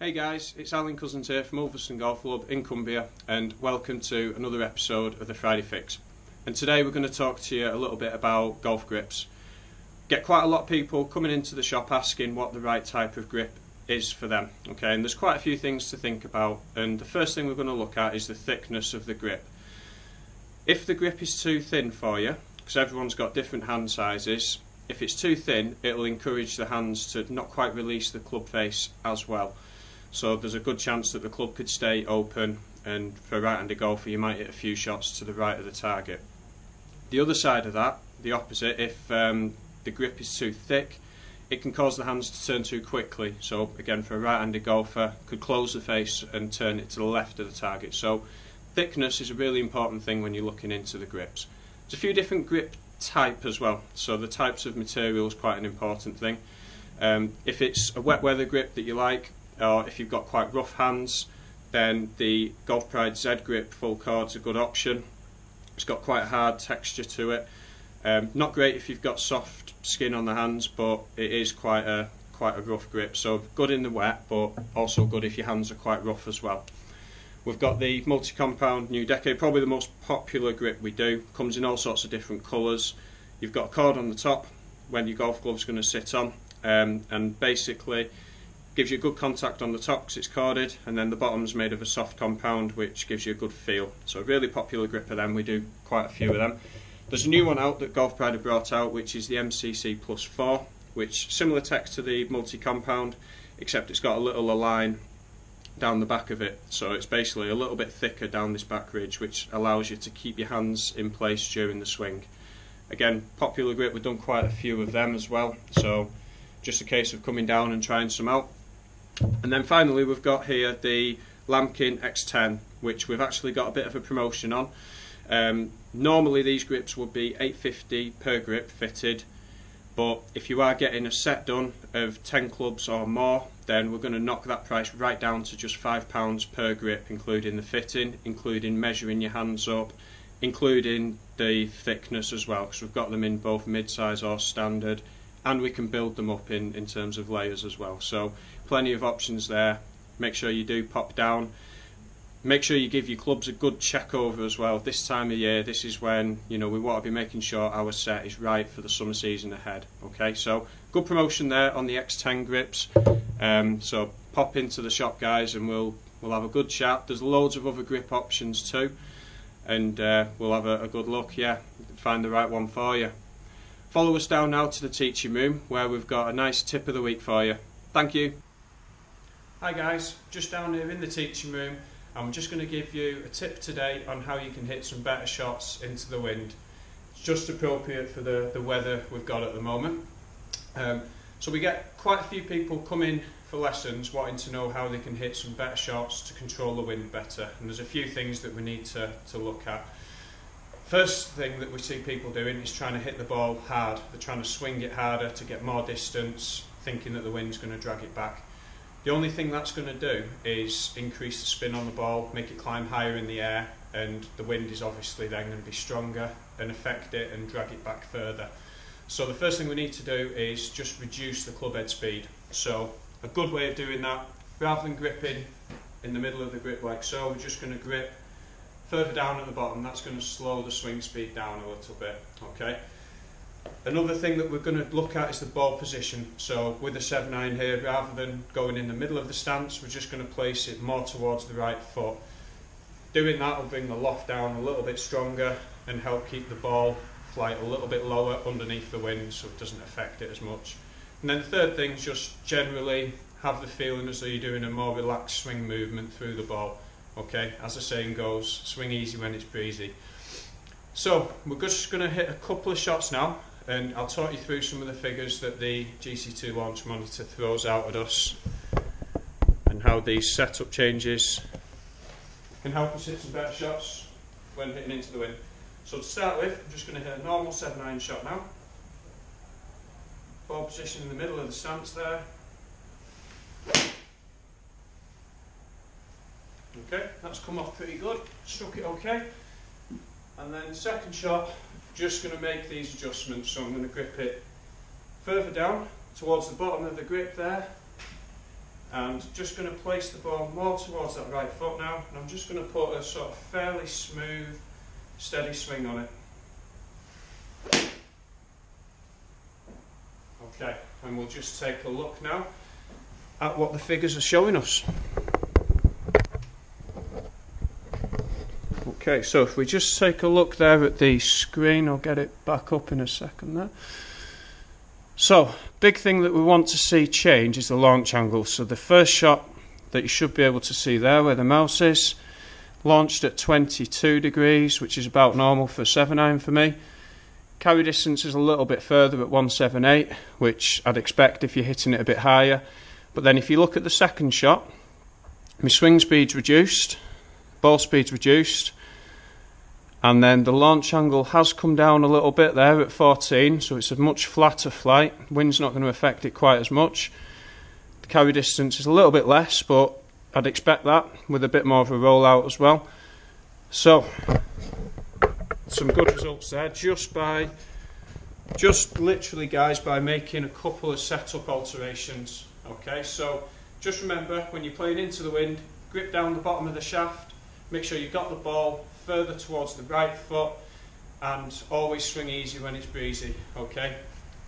Hey guys, it's Alan Cousins here from Ulverston Golf Club in Cumbria, and welcome to another episode of the Friday Fix. And today we're going to talk to you a little bit about golf grips. Get quite a lot of people coming into the shop asking what the right type of grip is for them. Okay, and there's quite a few things to think about, and the first thing we're going to look at is the thickness of the grip. If the grip is too thin for you, because everyone's got different hand sizes, if it's too thin it'll encourage the hands to not quite release the club face as well. So there's a good chance that the club could stay open, and for a right-handed golfer you might hit a few shots to the right of the target. The other side of that, the opposite, if the grip is too thick, it can cause the hands to turn too quickly. So again, for a right-handed golfer, could close the face and turn it to the left of the target. So thickness is a really important thing when you're looking into the grips. There's a few different grip type as well, so the types of material is quite an important thing. If it's a wet weather grip that you like, or if you've got quite rough hands, then the Golf Pride Z Grip Full Cord's a good option. It's got quite a hard texture to it. Not great if you've got soft skin on the hands, but it is quite a rough grip. So good in the wet, but also good if your hands are quite rough as well. We've got the multi-compound New Decade, probably the most popular grip we do. Comes in all sorts of different colours. You've got a cord on the top when your golf glove's going to sit on, and basically gives you a good contact on the top because it's corded, and then the bottom's made of a soft compound which gives you a good feel. So a really popular grip for them, we do quite a few of them. There's a new one out that Golf Pride have brought out, which is the MCC Plus 4, which similar text to the multi-compound, except it's got a little align down the back of it, so it's basically a little bit thicker down this back ridge, which allows you to keep your hands in place during the swing. Again, popular grip, we've done quite a few of them as well, so just a case of coming down and trying some out. And then finally we've got here the Lamkin X10, which we've actually got a bit of a promotion on. Normally these grips would be $8.50 per grip fitted, but if you are getting a set done of 10 clubs or more, then we're going to knock that price right down to just £5 per grip, including the fitting, including measuring your hands up, including the thickness as well, because we've got them in both mid-size or standard, and we can build them up in terms of layers as well. So plenty of options there. Make sure you do pop down. Make sure you give your clubs a good check over as well. This time of year, this is when we want to be making sure our set is right for the summer season ahead. Okay, so good promotion there on the X10 grips. So pop into the shop, guys, and we'll have a good chat. There's loads of other grip options too, and we'll have a good look. Yeah, find the right one for you. Follow us down now to the teaching room, where we've got a nice tip of the week for you. Thank you. Hi guys, just down here in the teaching room. I'm just going to give you a tip today on how you can hit some better shots into the wind. It's just appropriate for the weather we've got at the moment. So we get quite a few people come in for lessons wanting to know how they can hit some better shots to control the wind better, and there's a few things that we need to look at. First thing that we see people doing is trying to hit the ball hard. They're trying to swing it harder to get more distance, thinking that the wind's going to drag it back. The only thing that's going to do is increase the spin on the ball, make it climb higher in the air, and the wind is obviously then going to be stronger and affect it and drag it back further. So the first thing we need to do is just reduce the club head speed. So a good way of doing that, rather than gripping in the middle of the grip like so, we're just going to grip further down at the bottom. That's going to slow the swing speed down a little bit. Okay. Another thing that we're going to look at is the ball position. So with the 7-iron here, rather than going in the middle of the stance, we're just going to place it more towards the right foot. Doing that will bring the loft down a little bit stronger and help keep the ball flight a little bit lower underneath the wind, so it doesn't affect it as much. And then the third thing is just generally have the feeling as though you're doing a more relaxed swing movement through the ball. Okay, as the saying goes, swing easy when it's breezy. So we're just going to hit a couple of shots now, and I'll talk you through some of the figures that the GC2 launch monitor throws out at us, and how these setup changes can help us hit some better shots when hitting into the wind. So to start with, I'm just going to hit a normal 7-iron shot now. Ball position in the middle of the stance there. Okay, that's come off pretty good, struck it okay. And then second shot, just going to make these adjustments. So I'm going to grip it further down towards the bottom of the grip there, and just going to place the ball more towards that right foot now, and I'm just going to put a sort of fairly smooth, steady swing on it. Okay, and we'll just take a look now at what the figures are showing us. Okay, so if we just take a look there at the screen, I'll get it back up in a second there. So, big thing that we want to see change is the launch angle. So the first shot that you should be able to see there where the mouse is, launched at 22 degrees, which is about normal for 7-iron for me. Carry distance is a little bit further at 178, which I'd expect if you're hitting it a bit higher. But then if you look at the second shot, my swing speed's reduced, ball speed's reduced, and then the launch angle has come down a little bit there at 14, so it's a much flatter flight. Wind's not going to affect it quite as much. The carry distance is a little bit less, but I'd expect that with a bit more of a rollout as well. So, some good results there, just literally guys, by making a couple of setup alterations. Okay, so just remember, when you're playing into the wind, grip down the bottom of the shaft, make sure you've got the ball further towards the right foot, and always swing easy when it's breezy. Okay,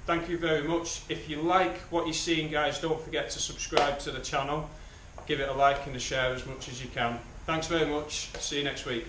thank you very much. If you like what you're seeing, guys, don't forget to subscribe to the channel, give it a like and a share as much as you can. Thanks very much, see you next week.